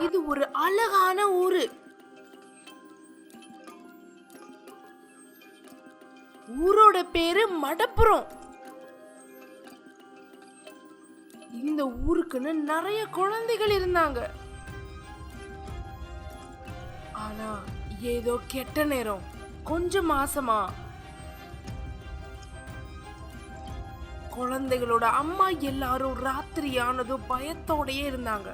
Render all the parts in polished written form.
இது ஒரு அழகான ஊரு. ஊரோட பேரு மடப்புறம். இந்த ஊருக்குன்னு நிறைய குழந்தைகள் இருந்தாங்க. ஆனா ஏதோ கெட்ட நேரம் கொஞ்ச மாசமா குழந்தைகளோட அம்மா எல்லாரும் ராத்திரி ஆனதும் பயத்தோடயே இருந்தாங்க.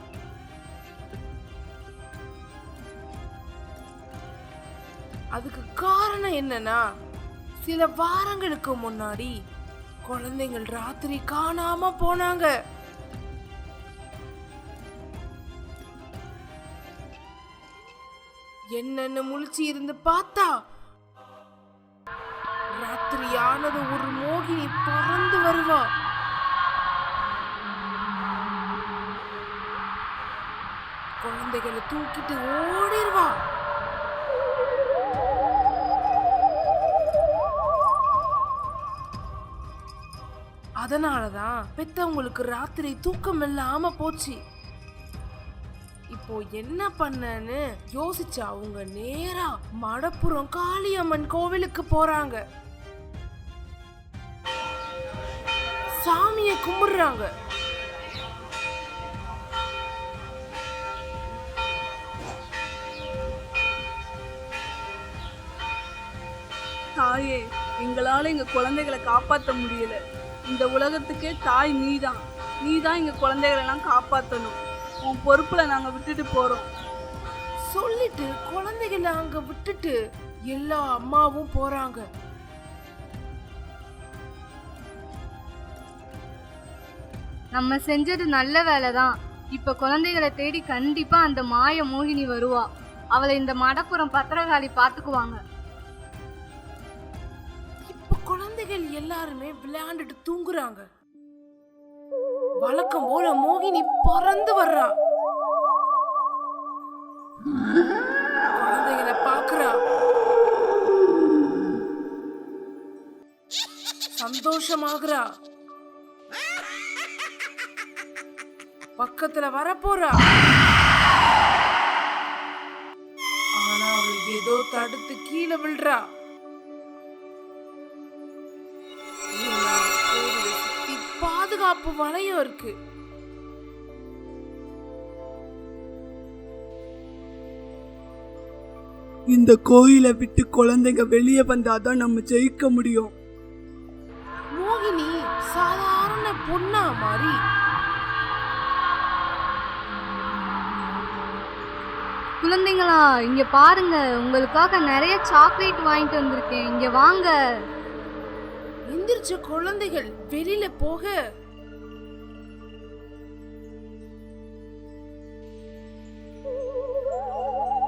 அதுக்கு காரணம் என்னன்னா, சில வாரங்களுக்கு முன்னாடி குழந்தைகள் ராத்திரி காணாம போனாங்க. என்னன்னு முழிச்சு இருந்து பார்த்தா, ராத்திரி ஆனது ஒரு மோகினி பறந்து வருவா. குழந்தைகளை தூக்கிட்டு ஓடிடுவா. அதனாலதான் பெத்தவங்களுக்கு ராத்திரி தூக்கம் இல்லாம போச்சு. இப்போ என்ன பண்ணன்னு யோசிச்சு அவங்க நேரா மடப்புறம் காளியம்மன் கோவிலுக்கு போறாங்க. சாமிய கும்பிடுறாங்க. தாயே, எங்களால எங்க குழந்தைகளை காப்பாற்ற முடியல. இந்த உலகத்துக்கே தாய் நீதான். நீதான் எங்க குழந்தைகளை எல்லாம் காப்பாற்றணும். உன் பொறுப்புல நாங்க விட்டுட்டு போறோம் சொல்லிட்டு குழந்தைகளை அங்க விட்டுட்டு எல்லா அம்மாவும் போறாங்க. நம்ம செஞ்சது நல்ல வேலைதான். இப்ப குழந்தைகளை தேடி கண்டிப்பா அந்த மாய மோகினி வருவா. அவளை இந்த மடப்புறம் பத்திரகாளி பாத்துக்குவாங்க. இப்ப குழந்தைகள் எல்லாருமே விளையாண்டுட்டு தூங்குறாங்க. வழக்கம் போல மோகினி பறந்து வர்றா. குழந்தைகளை பாக்குறா. சந்தோஷமாகறா. பக்கத்துல வரப்போறா. ஆனா அவள் ஏதோ தடுத்து கீழே விழுறா. பாதுகாப்பு வளையம் இருக்கு. இந்த கோயிலை விட்டு குழந்தைங்க வெளியே வந்தாதான் நம்ம ஜெயிக்க முடியும். மோகினி சாதாரண பொண்ணா மாறி குழந்தைங்களா, இங்க பாருங்க, உங்களுக்காக நிறைய சாக்லேட் வாங்கிட்டு வந்திருக்கேன். இங்க வாங்க. எந்திரிச்ச குழந்தைகள் வெளியில போக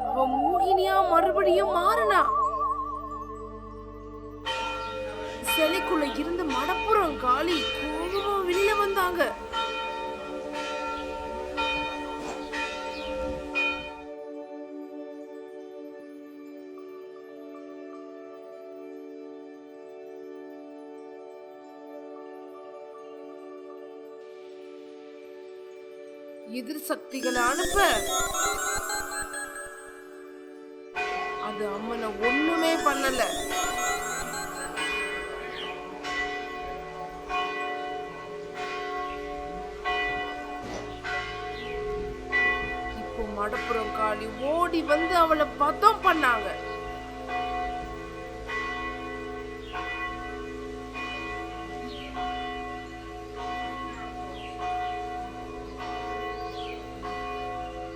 அவ மோகினியா மறுபடியும் மாறினா. சிலைக்குள்ள இருந்து மடப்புறம் காளி கோபமா வெளியில வந்தாங்க. எதிர் சக்திகளை அனுப்ப அது அம்மனை ஒண்ணுமே பண்ணல. இப்போ மடப்புறம் காளி ஓடி வந்து அவளை பதம் பண்ணாங்க.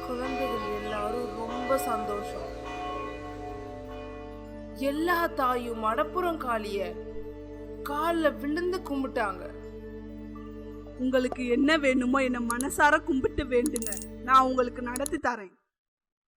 குழந்தைகள் எல்லாரும் ரொம்ப சந்தோஷம். எல்லா தாயும் மடப்புறம் காளிய கால்ல விழுந்து கும்பிட்டாங்க. உங்களுக்கு என்ன வேணுமோ என்ன மனசார கும்பிட்டு வேண்டுங்க, நான் உங்களுக்கு நடத்தி தரேன்.